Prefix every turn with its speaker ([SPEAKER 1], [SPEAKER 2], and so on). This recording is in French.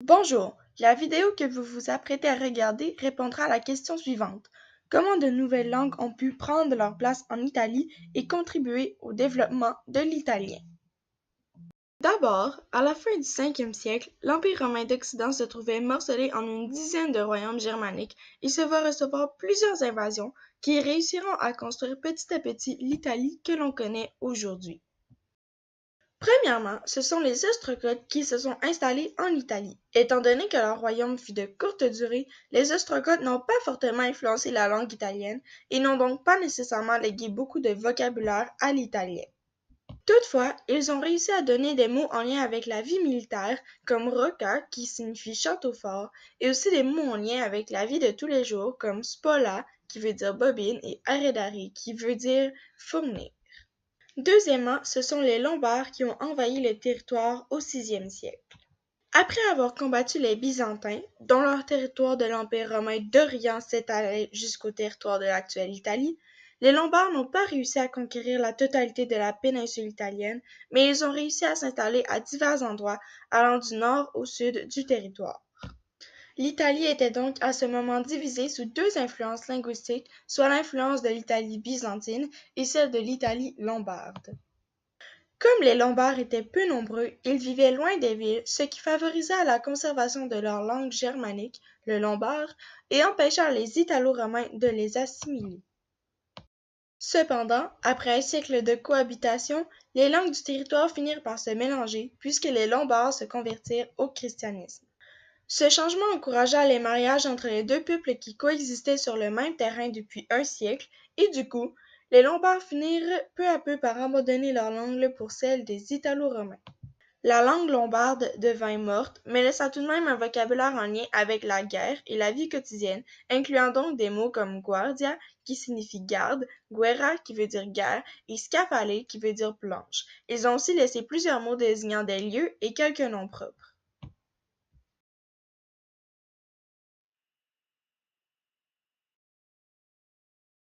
[SPEAKER 1] Bonjour, la vidéo que vous vous apprêtez à regarder répondra à la question suivante. Comment de nouvelles langues ont pu prendre leur place en Italie et contribuer au développement de l'italien? D'abord, à la fin du 5e siècle, l'Empire romain d'Occident se trouvait morcelé en une dizaine de royaumes germaniques et se va recevoir plusieurs invasions qui réussiront à construire petit à petit l'Italie que l'on connaît aujourd'hui. Premièrement, ce sont les Ostrogoths qui se sont installés en Italie. Étant donné que leur royaume fut de courte durée, les Ostrogoths n'ont pas fortement influencé la langue italienne et n'ont donc pas nécessairement légué beaucoup de vocabulaire à l'italien. Toutefois, ils ont réussi à donner des mots en lien avec la vie militaire, comme rocca, qui signifie château fort, et aussi des mots en lien avec la vie de tous les jours, comme spola, qui veut dire bobine, et arredare, qui veut dire fournir. Deuxièmement, ce sont les Lombards qui ont envahi le territoire au VIe siècle. Après avoir combattu les Byzantins, dont leur territoire de l'Empire romain d'Orient s'étalait jusqu'au territoire de l'actuelle Italie, les Lombards n'ont pas réussi à conquérir la totalité de la péninsule italienne, mais ils ont réussi à s'installer à divers endroits allant du nord au sud du territoire. L'Italie était donc à ce moment divisée sous deux influences linguistiques, soit l'influence de l'Italie byzantine et celle de l'Italie lombarde. Comme les Lombards étaient peu nombreux, ils vivaient loin des villes, ce qui favorisa la conservation de leur langue germanique, le lombard, et empêcha les Italo-romains de les assimiler. Cependant, après un siècle de cohabitation, les langues du territoire finirent par se mélanger puisque les Lombards se convertirent au christianisme. Ce changement encouragea les mariages entre les deux peuples qui coexistaient sur le même terrain depuis un siècle, et du coup, les Lombards finirent peu à peu par abandonner leur langue pour celle des Italo-romains. La langue lombarde devint morte, mais laissa tout de même un vocabulaire en lien avec la guerre et la vie quotidienne, incluant donc des mots comme guardia, qui signifie garde, guerra, qui veut dire guerre, et scaffale, qui veut dire planche. Ils ont aussi laissé plusieurs mots désignant des lieux et quelques noms propres.